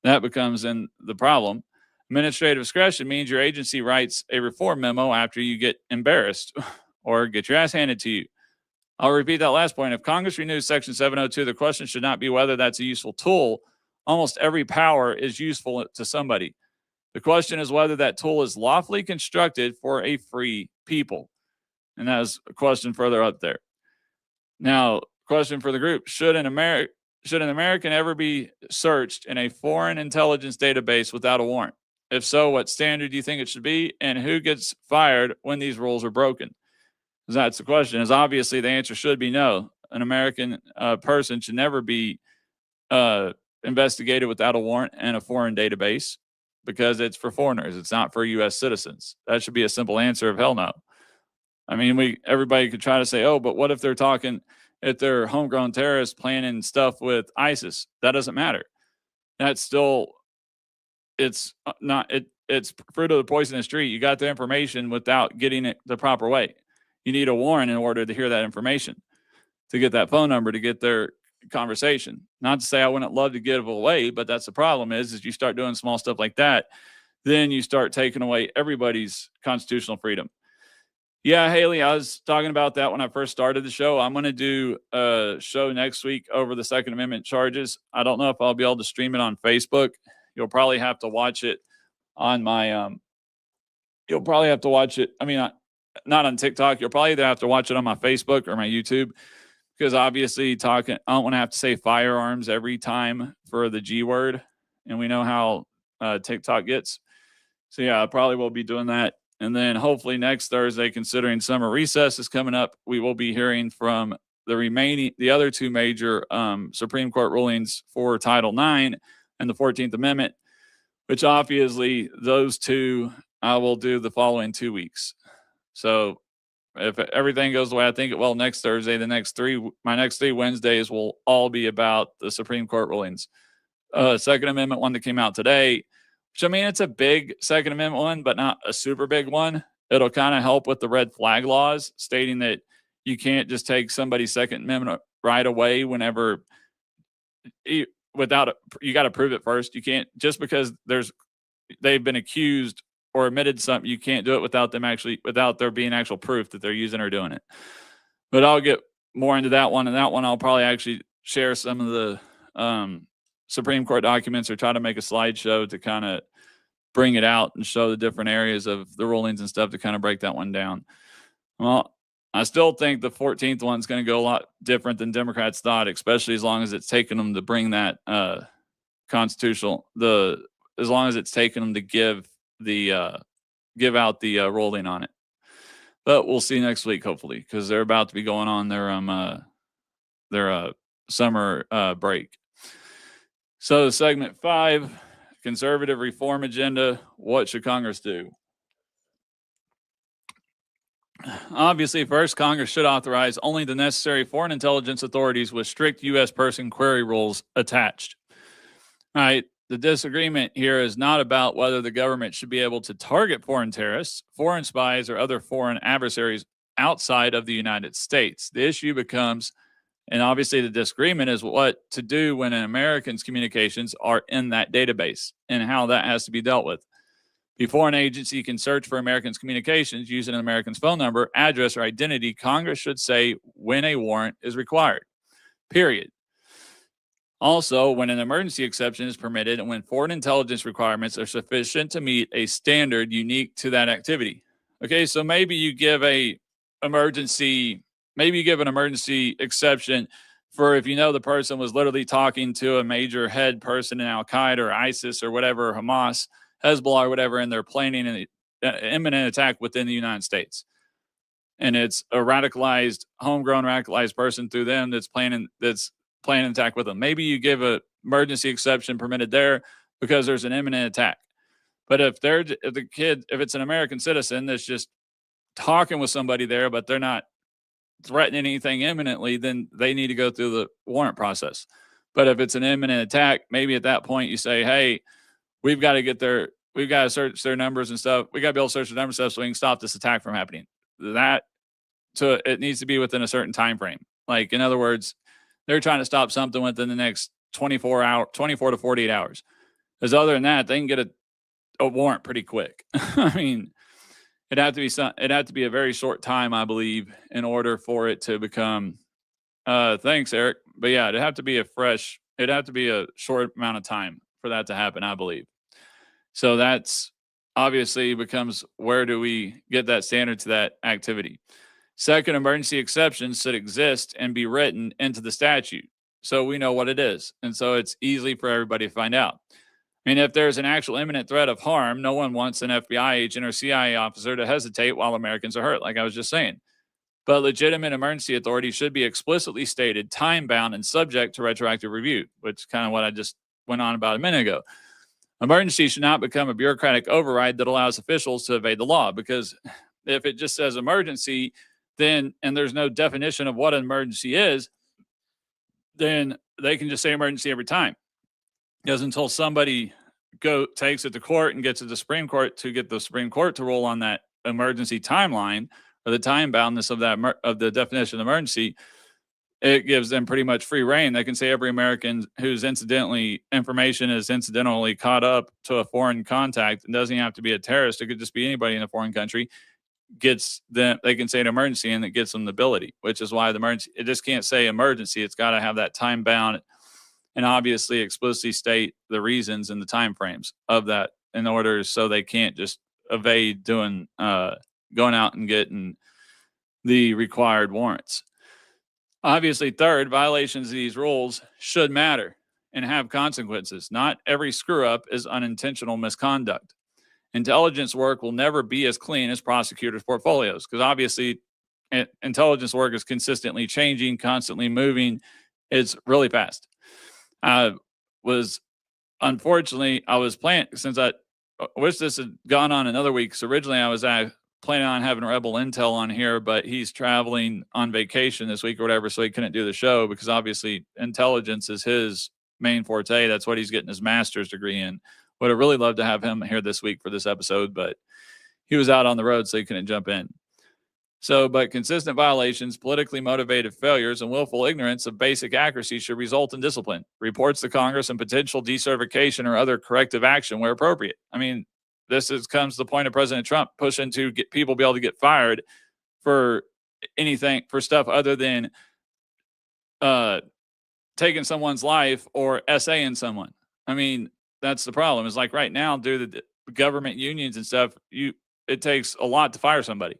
That becomes then the problem. Administrative discretion means your agency writes a reform memo after you get embarrassed or get your ass handed to you. I'll repeat that last point. If Congress renews Section 702, the question should not be whether that's a useful tool. Almost every power is useful to somebody. The question is whether that tool is lawfully constructed for a free people. And that is a question further up there. Now, question for the group. Should an American ever be searched in a foreign intelligence database without a warrant? If so, what standard do you think it should be? And who gets fired when these rules are broken? Because that's the question. Is obviously the answer should be no. An American person should never be investigated without a warrant in a foreign database because it's for foreigners. It's not for U.S. citizens. That should be a simple answer of hell no. I mean, everybody could try to say, oh, but what if they're talking, if they're homegrown terrorists planning stuff with ISIS? That doesn't matter. That's still, it's not, it's fruit of the poisonous tree. You got the information without getting it the proper way. You need a warrant in order to hear that information, to get that phone number, to get their conversation. Not to say I wouldn't love to give away, but that's the problem is you start doing small stuff like that, then you start taking away everybody's constitutional freedom. Yeah, Haley, I was talking about that when I first started the show. I'm going to do a show next week over the Second Amendment charges. I don't know if I'll be able to stream it on Facebook. You'll probably have to watch it on my, you'll probably have to watch it. I mean, not on TikTok. You'll probably either have to watch it on my Facebook or my YouTube because obviously I don't want to have to say firearms every time for the G word. And we know how TikTok gets. So yeah, I probably will be doing that. And then hopefully next Thursday, considering summer recess is coming up, we will be hearing from the other two major Supreme Court rulings for Title IX and the 14th Amendment, which obviously those two I will do the following 2 weeks. So if everything goes the way I think it will next Thursday, my next three Wednesdays will all be about the Supreme Court rulings. Second Amendment one that came out today, which I mean, it's a big Second Amendment one, but not a super big one. It'll kind of help with the red flag laws, stating that you can't just take somebody's Second Amendment right away whenever you got to prove it first. You can't just because they've been accused or admitted something, you can't do it without there being actual proof that they're using or doing it. But I'll get more into that one. And that one, I'll probably actually share some of the Supreme Court documents or try to make a slideshow to kind of bring it out and show the different areas of the rulings and stuff to kind of break that one down. Well, I still think the 14th one's going to go a lot different than Democrats thought, especially as long as it's taken them to bring that as long as it's taken them to give out the ruling on it. But we'll see next week, hopefully, because they're about to be going on their summer break. So segment 5, conservative reform agenda. What should Congress do? Obviously, first, Congress should authorize only the necessary foreign intelligence authorities with strict U.S. person query rules attached. All right. The disagreement here is not about whether the government should be able to target foreign terrorists, foreign spies, or other foreign adversaries outside of the United States. The issue becomes, and obviously the disagreement is what to do when an American's communications are in that database and how that has to be dealt with. Before an agency can search for Americans' communications using an American's phone number, address, or identity, Congress should say when a warrant is required, period. Also, when an emergency exception is permitted and when foreign intelligence requirements are sufficient to meet a standard unique to that activity. Okay, so maybe you give an emergency exception for if you know the person was literally talking to a major head person in Al-Qaeda or ISIS or whatever, Hamas, Hezbollah or whatever, and they're planning an imminent attack within the United States. and it's a radicalized, homegrown radicalized person through them that's planning an attack with them. Maybe you give a emergency exception permitted there because there's an imminent attack. But if it's an American citizen that's just talking with somebody there, but they're not threatening anything imminently, then they need to go through the warrant process. But if it's an imminent attack, maybe at that point you say, hey, we've got to search their numbers and stuff. We got to be able to search their numbers and stuff so we can stop this attack from happening. So it needs to be within a certain time frame. Like, in other words, they're trying to stop something within the next 24 to 48 hours. Because other than that, they can get a warrant pretty quick. I mean, it'd have to be a very short time, I believe, in order for it to become. Thanks, Eric. But yeah, it'd have to be a short amount of time for that to happen, I believe. So that's obviously becomes, where do we get that standard to that activity? Second, emergency exceptions should exist and be written into the statute so we know what it is. And so it's easy for everybody to find out. I mean, if there's an actual imminent threat of harm, no one wants an FBI agent or CIA officer to hesitate while Americans are hurt, like I was just saying. But legitimate emergency authority should be explicitly stated, time-bound, and subject to retroactive review, which is kind of what I just went on about a minute ago. Emergency should not become a bureaucratic override that allows officials to evade the law, because if it just says emergency, and there's no definition of what an emergency is, then they can just say emergency every time. Because until somebody takes it to court and gets it to the Supreme Court to get the Supreme Court to rule on that emergency timeline or the time boundness of of the definition of emergency, it gives them pretty much free reign. They can say every American whose information is incidentally caught up to a foreign contact, and doesn't even have to be a terrorist, it could just be anybody in a foreign country, they can say an emergency, and it gets them the ability, which is why it just can't say emergency. It's got to have that time bound and obviously explicitly state the reasons and the time frames of that in order, so they can't just evade going out and getting the required warrants. Obviously, third, violations of these rules should matter and have consequences. Not every screw up is unintentional misconduct. Intelligence work will never be as clean as prosecutors' portfolios, because obviously intelligence work is consistently changing, constantly moving. It's really fast. I was planning, since I wish this had gone on another week. So originally I was planning on having Rebel Intel on here, but he's traveling on vacation this week or whatever, so he couldn't do the show, because obviously intelligence is his main forte. That's what he's getting his master's degree in. Would have really loved to have him here this week for this episode, but he was out on the road, so he couldn't jump in. But consistent violations, politically motivated failures, and willful ignorance of basic accuracy should result in discipline, reports to Congress, and potential decertification or other corrective action where appropriate. I mean, comes to the point of President Trump pushing to get people be able to get fired for stuff other than taking someone's life or essaying someone. I mean, that's the problem. Is like right now, due to the government unions and stuff, it takes a lot to fire somebody.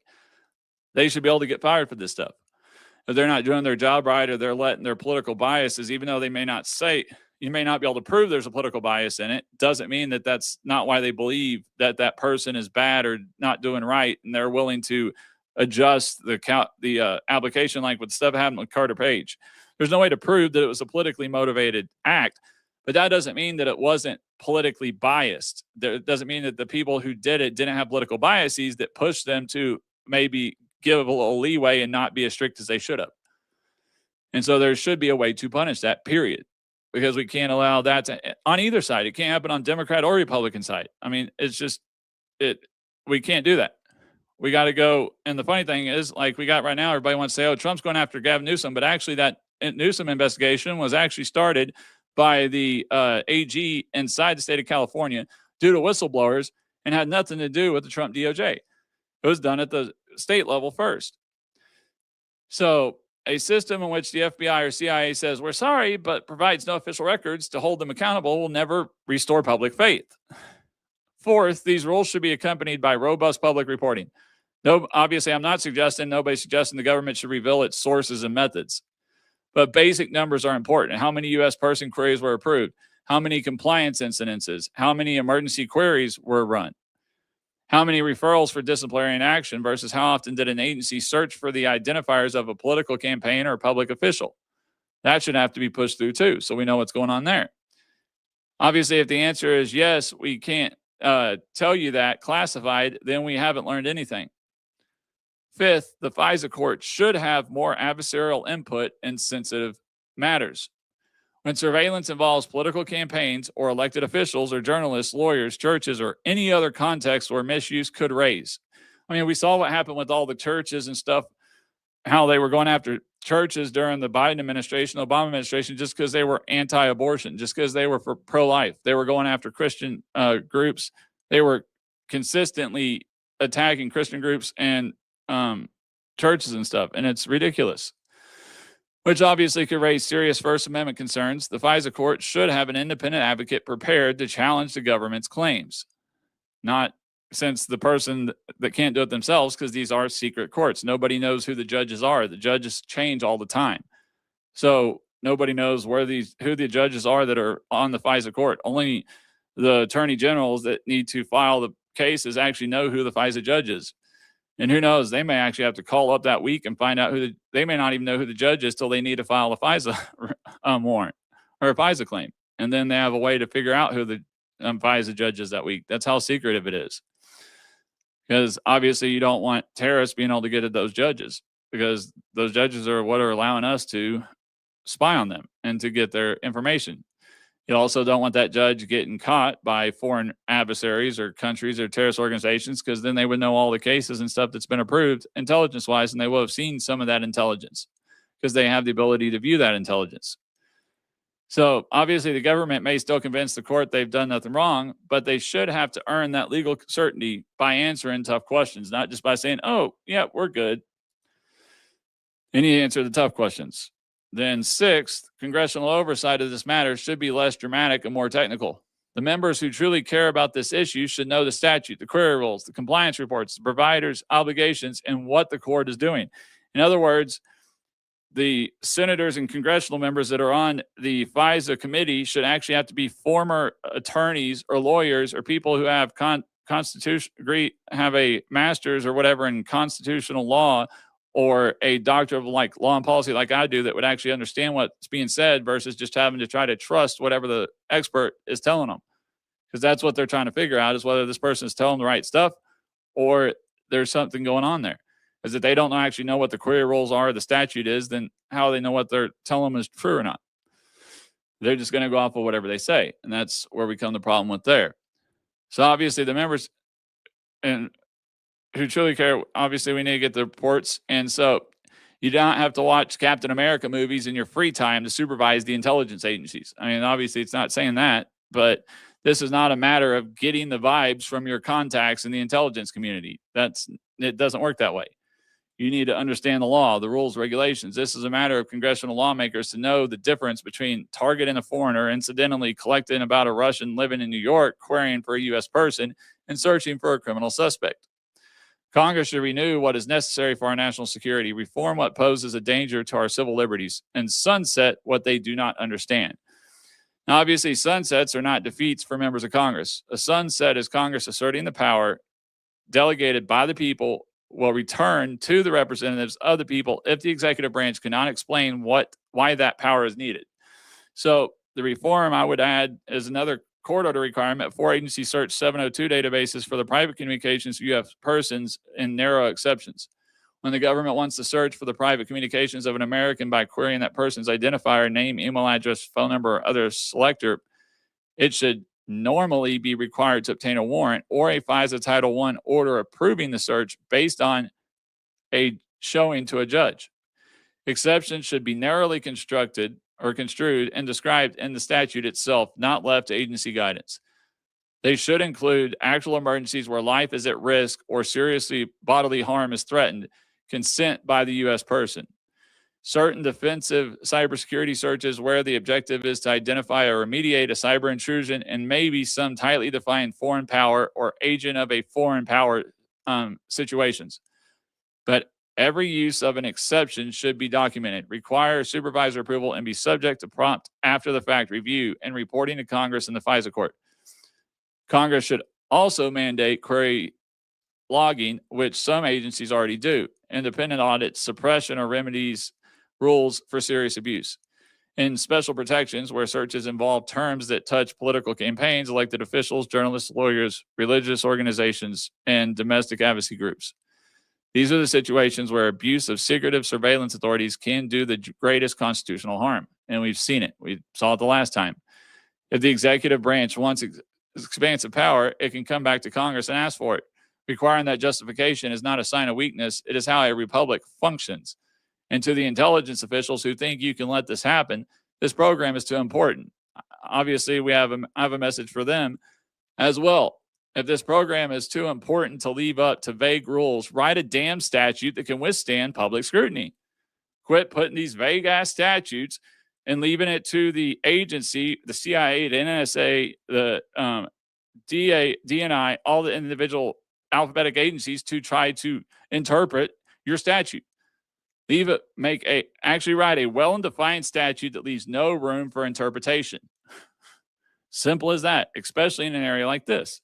They should be able to get fired for this stuff. If they're not doing their job right, or they're letting their political biases, even though they may not say, you may not be able to prove there's a political bias in it, doesn't mean that that's not why they believe that that person is bad or not doing right, and they're willing to adjust the application, like with stuff happened with Carter Page. There's no way to prove that it was a politically motivated act, but that doesn't mean that it wasn't politically biased. It doesn't mean that the people who did it didn't have political biases that pushed them to maybe give a little leeway and not be as strict as they should have. And so there should be a way to punish that, period, because we can't allow that on either side. It can't happen on Democrat or Republican side. I mean, we can't do that. We got to go. And the funny thing is, like we got right now, everybody wants to say, oh, Trump's going after Gavin Newsom, but actually that Newsom investigation was actually started by the AG inside the state of California due to whistleblowers and had nothing to do with the Trump DOJ. It was done at the state level first. So a system in which the FBI or CIA says, we're sorry, but provides no official records to hold them accountable will never restore public faith. Fourth, these rules should be accompanied by robust public reporting. No, obviously, nobody's suggesting the government should reveal its sources and methods. But basic numbers are important. How many U.S. person queries were approved? How many compliance incidences? How many emergency queries were run? How many referrals for disciplinary action versus how often did an agency search for the identifiers of a political campaign or a public official? That should have to be pushed through too, so we know what's going on there. Obviously, if the answer is yes, we can't tell you that classified, then we haven't learned anything. Fifth, the FISA court should have more adversarial input in sensitive matters. When surveillance involves political campaigns or elected officials or journalists, lawyers, churches, or any other context where misuse could raise. I mean, we saw what happened with all the churches and stuff, how they were going after churches during the Biden administration, Obama administration, just because they were anti-abortion, just because they were for pro-life. They were going after Christian groups. They were consistently attacking Christian groups and churches and stuff, and it's ridiculous, which obviously could raise serious First Amendment concerns. The FISA court should have an independent advocate prepared to challenge the government's claims, not since the person that can't do it themselves, because these are secret courts. Nobody knows who the judges are. The judges change all the time. So nobody knows who the judges are that are on the FISA court. Only the attorney generals that need to file the cases actually know who the FISA judge is. And who knows, they may actually have to call up that week and find out they may not even know who the judge is till they need to file a FISA warrant or a FISA claim. And then they have a way to figure out who the FISA judge is that week. That's how secretive it is. Because obviously you don't want terrorists being able to get at those judges, because those judges are what are allowing us to spy on them and to get their information. You also don't want that judge getting caught by foreign adversaries or countries or terrorist organizations, because then they would know all the cases and stuff that's been approved intelligence-wise, and they will have seen some of that intelligence because they have the ability to view that intelligence. So obviously the government may still convince the court they've done nothing wrong, but they should have to earn that legal certainty by answering tough questions, not just by saying, oh, yeah, we're good. They need to answer the tough questions. Then sixth, congressional oversight of this matter should be less dramatic and more technical. The members who truly care about this issue should know the statute, the query rules, the compliance reports, the provider's obligations, and what the court is doing. In other words, the senators and congressional members that are on the FISA committee should actually have to be former attorneys or lawyers or people who have have a master's or whatever in constitutional law, or a doctor of like law and policy like I do, that would actually understand what's being said versus just having to try to trust whatever the expert is telling them. Because that's what they're trying to figure out, is whether this person is telling the right stuff or there's something going on there. Is that they don't actually know what the query rules are, the statute is, then how do they know what they're telling them is true or not? They're just going to go off of whatever they say. And that's where we come to the problem with there. So obviously the members and who truly care, obviously we need to get the reports. And so you don't have to watch Captain America movies in your free time to supervise the intelligence agencies. I mean, obviously it's not saying that, but this is not a matter of getting the vibes from your contacts in the intelligence community. It doesn't work that way. You need to understand the law, the rules, regulations. This is a matter of congressional lawmakers to know the difference between targeting a foreigner, incidentally collecting about a Russian living in New York, querying for a U.S. person, and searching for a criminal suspect. Congress should renew what is necessary for our national security, reform what poses a danger to our civil liberties, and sunset what they do not understand. Now, obviously, sunsets are not defeats for members of Congress. A sunset is Congress asserting the power delegated by the people will return to the representatives of the people if the executive branch cannot explain why that power is needed. So the reform I would add is another court order requirement for agency search 702 databases for the private communications of U.S. persons in narrow exceptions. When the government wants to search for the private communications of an American by querying that person's identifier, name, email address, phone number, or other selector, it should normally be required to obtain a warrant or a FISA Title I order approving the search based on a showing to a judge. Exceptions should be narrowly construed and described in the statute itself, not left to agency guidance. They should include actual emergencies where life is at risk or seriously bodily harm is threatened, consent by the U.S. person. Certain defensive cybersecurity searches where the objective is to identify or remediate a cyber intrusion, and maybe some tightly defined foreign power or agent of a foreign power situations. But every use of an exception should be documented, require supervisor approval, and be subject to prompt after-the-fact review and reporting to Congress and the FISA court. Congress should also mandate query logging, which some agencies already do, independent audits, suppression or remedies rules for serious abuse, and special protections where searches involve terms that touch political campaigns, elected officials, journalists, lawyers, religious organizations, and domestic advocacy groups. These are the situations where abuse of secretive surveillance authorities can do the greatest constitutional harm. And we've seen it. We saw it the last time. If the executive branch wants expansive power, it can come back to Congress and ask for it. Requiring that justification is not a sign of weakness. It is how a republic functions. And to the intelligence officials who think you can let this happen, this program is too important. Obviously, I have a message for them as well. If this program is too important to leave up to vague rules, write a damn statute that can withstand public scrutiny. Quit putting these vague ass statutes and leaving it to the agency, the CIA, the NSA, the DA, DNI, all the individual alphabetic agencies to try to interpret your statute. Actually write a well and defined statute that leaves no room for interpretation. Simple as that, especially in an area like this.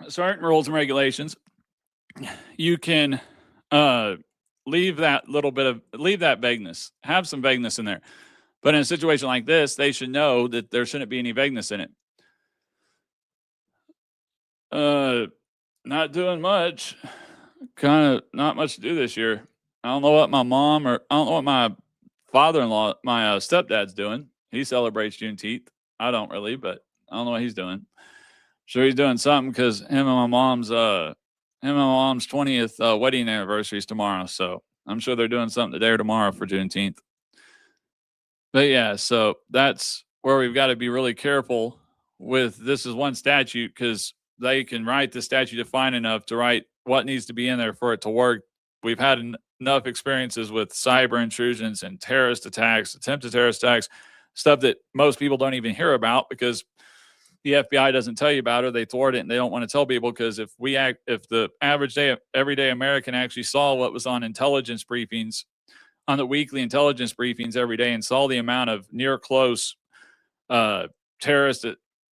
Certain rules and regulations, you can leave that vagueness, have some vagueness in there. But in a situation like this, they should know that there shouldn't be any vagueness in it. Not doing much. Kind of not much to do this year. I don't know what my mom or I don't know what my father-in-law, my stepdad's doing. He celebrates Juneteenth. I don't really, but I don't know what he's doing. Sure, he's doing something because him and my mom's 20th wedding anniversary is tomorrow. So I'm sure they're doing something today or tomorrow for Juneteenth. But yeah, so that's where we've got to be really careful with. This is one statute because they can write the statute defined enough to write what needs to be in there for it to work. We've had enough experiences with cyber intrusions and terrorist attacks, attempted terrorist attacks, stuff that most people don't even hear about because the FBI doesn't tell you about it. They thwart it and they don't want to tell people because if the average everyday American actually saw what was on intelligence briefings, on the weekly intelligence briefings every day and saw the amount of near close terrorist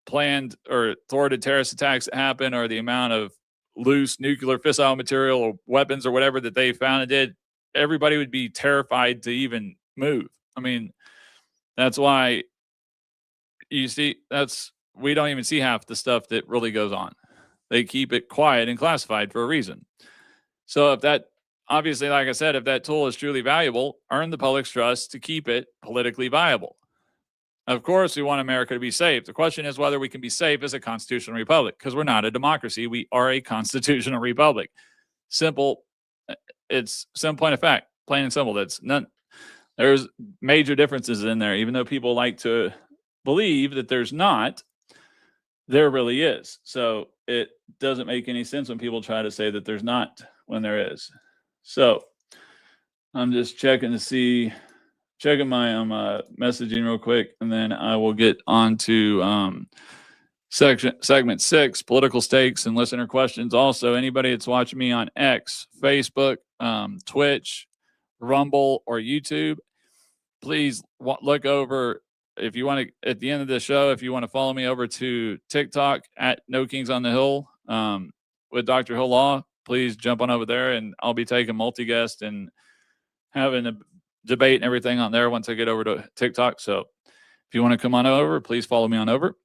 planned or thwarted terrorist attacks that happen, or the amount of loose nuclear fissile material or weapons or whatever that they found and did, everybody would be terrified to even move. I mean, that's why we don't even see half the stuff that really goes on. They keep it quiet and classified for a reason. So if that, obviously, like I said, if that tool is truly valuable, earn the public's trust to keep it politically viable. Of course, we want America to be safe. The question is whether we can be safe as a constitutional republic, because we're not a democracy. We are a constitutional republic. Simple. It's some point of fact, plain and simple. There's major differences in there, even though people like to believe that there's not. There really is. So it doesn't make any sense when people try to say that there's not when there is. So I'm just checking my messaging real quick, and then I will get on to segment 6, political stakes and listener questions. Also, anybody that's watching me on X, Facebook, Twitch, Rumble, or YouTube, please look over. If you want to, at the end of the show, if you want to follow me over to TikTok at No Kings on the Hill with Dr. Hill Law, please jump on over there, and I'll be taking multi-guest and having a debate and everything on there once I get over to TikTok. So if you want to come on over, please follow me on over.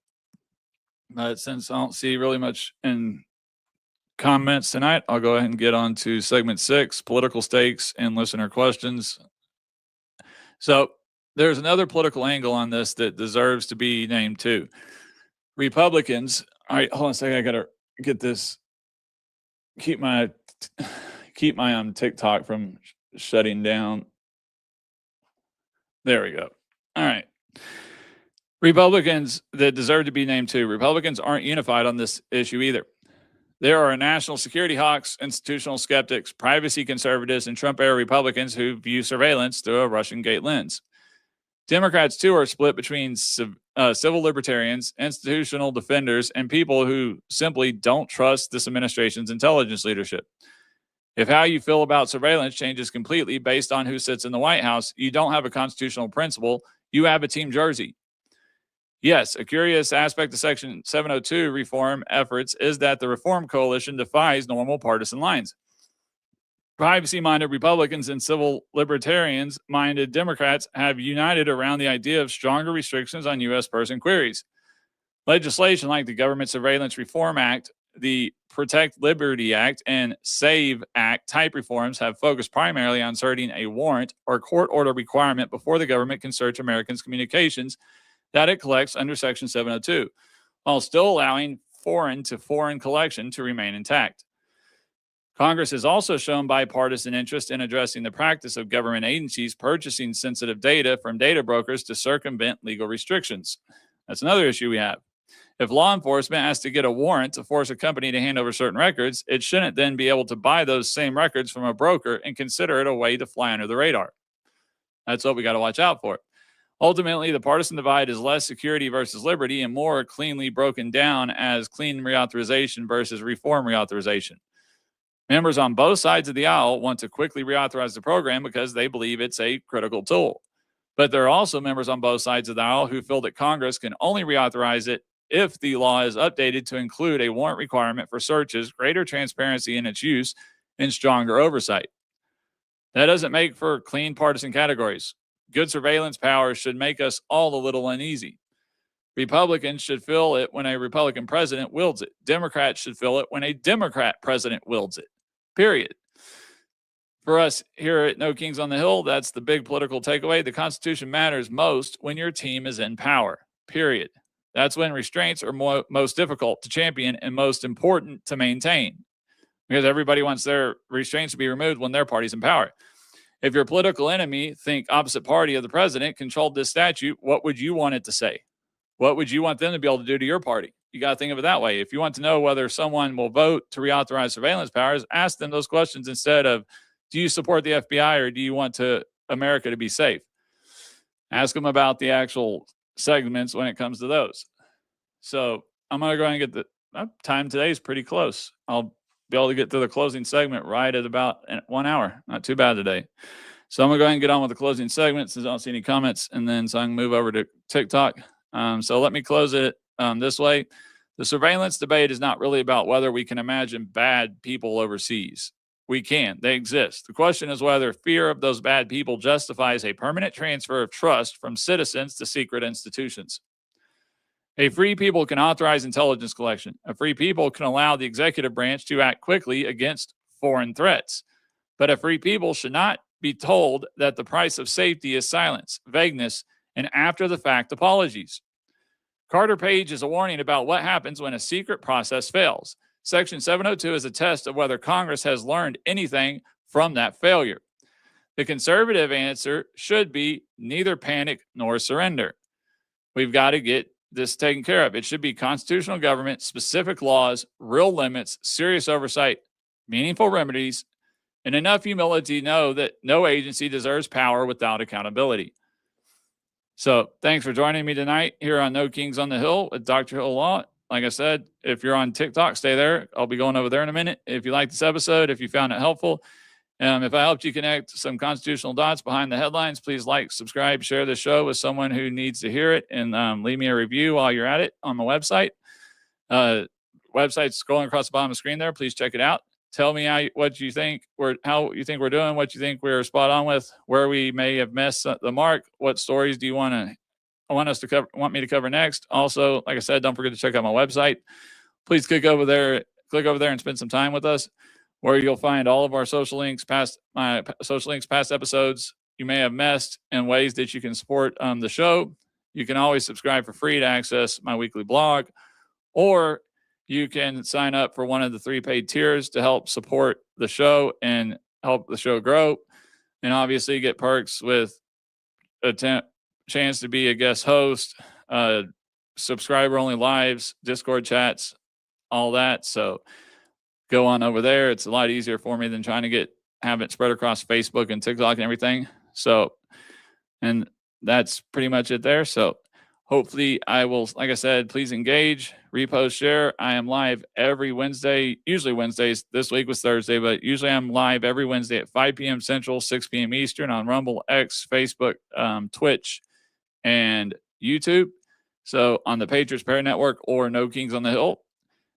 But since I don't see really much in comments tonight, I'll go ahead and get on to segment 6, political stakes and listener questions. So there's another political angle on this that deserves to be named too. Republicans. All right, hold on a second. I gotta get this. Keep my TikTok from shutting down. There we go. All right. Republicans that deserve to be named too. Republicans aren't unified on this issue either. There are national security hawks, institutional skeptics, privacy conservatives, and Trump-era Republicans who view surveillance through a Russian gate lens. Democrats, too, are split between civil libertarians, institutional defenders, and people who simply don't trust this administration's intelligence leadership. If how you feel about surveillance changes completely based on who sits in the White House, you don't have a constitutional principle. You have a team jersey. Yes, a curious aspect of Section 702 reform efforts is that the Reform Coalition defies normal partisan lines. Privacy-minded Republicans and civil libertarians-minded Democrats have united around the idea of stronger restrictions on U.S. person queries. Legislation like the Government Surveillance Reform Act, the Protect Liberty Act, and SAVE Act type reforms have focused primarily on inserting a warrant or court order requirement before the government can search Americans' communications that it collects under Section 702, while still allowing foreign-to-foreign collection to remain intact. Congress has also shown bipartisan interest in addressing the practice of government agencies purchasing sensitive data from data brokers to circumvent legal restrictions. That's another issue we have. If law enforcement has to get a warrant to force a company to hand over certain records, it shouldn't then be able to buy those same records from a broker and consider it a way to fly under the radar. That's what we got to watch out for. Ultimately, the partisan divide is less security versus liberty and more cleanly broken down as clean reauthorization versus reform reauthorization. Members on both sides of the aisle want to quickly reauthorize the program because they believe it's a critical tool. But there are also members on both sides of the aisle who feel that Congress can only reauthorize it if the law is updated to include a warrant requirement for searches, greater transparency in its use, and stronger oversight. That doesn't make for clean partisan categories. Good surveillance powers should make us all a little uneasy. Republicans should feel it when a Republican president wields it. Democrats should feel it when a Democrat president wields it. Period. For us here at No Kings on the Hill, that's the big political takeaway. The Constitution matters most when your team is in power. Period. That's when restraints are most difficult to champion and most important to maintain, because everybody wants their restraints to be removed when their party's in power. If your political enemy, think opposite party of the president, controlled this statute, what would you want it to say? What would you want them to be able to do to your party? You got to think of it that way. If you want to know whether someone will vote to reauthorize surveillance powers, ask them those questions instead of, do you support the FBI or do you want America to be safe? Ask them about the actual segments when it comes to those. So I'm going to go ahead and get the time today is pretty close. I'll be able to get to the closing segment right at about 1 hour. Not too bad today. So I'm going to go ahead and get on with the closing segment since I don't see any comments, and then so I can move over to TikTok. So let me close it this way. The surveillance debate is not really about whether we can imagine bad people overseas. We can. They exist. The question is whether fear of those bad people justifies a permanent transfer of trust from citizens to secret institutions. A free people can authorize intelligence collection. A free people can allow the executive branch to act quickly against foreign threats. But a free people should not be told that the price of safety is silence, vagueness, and after-the-fact apologies. Carter Page is a warning about what happens when a secret process fails. Section 702 is a test of whether Congress has learned anything from that failure. The conservative answer should be neither panic nor surrender. We've got to get this taken care of. It should be constitutional government, specific laws, real limits, serious oversight, meaningful remedies, and enough humility to know that no agency deserves power without accountability. So thanks for joining me tonight here on No Kings on the Hill with Dr. Hill Law. Like I said, if you're on TikTok, stay there. I'll be going over there in a minute. If you like this episode, if you found it helpful, if I helped you connect some constitutional dots behind the headlines, please like, subscribe, share the show with someone who needs to hear it, and leave me a review while you're at it on my website. Website's scrolling across the bottom of the screen there. Please check it out. Tell me how you think we're doing, what you think we're spot on with, where we may have missed the mark. What stories do you want me to cover next? Also, like I said, don't forget to check out my website. Please click over there and spend some time with us, where you'll find all of our social links, past episodes you may have missed, and ways that you can support the show. You can always subscribe for free to access my weekly blog, or you can sign up for one of the 3 paid tiers to help support the show and help the show grow, and obviously get perks with a chance to be a guest host, subscriber-only lives, Discord chats, all that. So go on over there. It's a lot easier for me than trying to have it spread across Facebook and TikTok and everything. So, and that's pretty much it there. So hopefully I will, like I said, please engage, repost, share. I am live every Wednesday, usually Wednesdays. This week was Thursday, but usually I'm live every Wednesday at 5 p.m. Central, 6 p.m. Eastern on Rumble, X, Facebook, Twitch, and YouTube. So on the Patriots Prayer Network or No Kings on the Hill.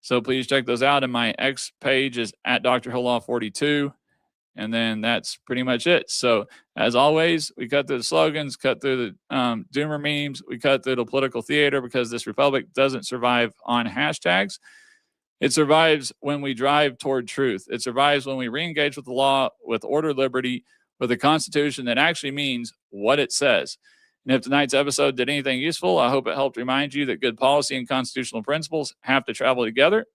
So please check those out. And my X page is at Dr. Hillaw 42. And then that's pretty much it. So as always, we cut through the slogans, cut through the doomer memes, we cut through the political theater, because this republic doesn't survive on hashtags. It survives when we drive toward truth. It survives when we reengage with the law, with order, liberty, with a constitution that actually means what it says. And if tonight's episode did anything useful, I hope it helped remind you that good policy and constitutional principles have to travel together.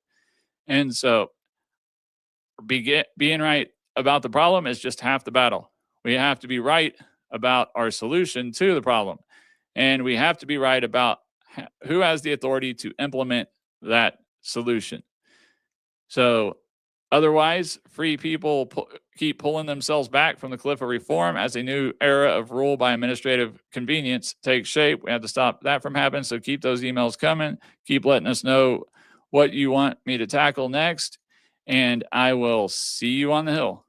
And so being right about the problem is just half the battle. We have to be right about our solution to the problem. And we have to be right about who has the authority to implement that solution. So otherwise, free people keep pulling themselves back from the cliff of reform as a new era of rule by administrative convenience takes shape. We have to stop that from happening. So keep those emails coming. Keep letting us know what you want me to tackle next. And I will see you on the Hill.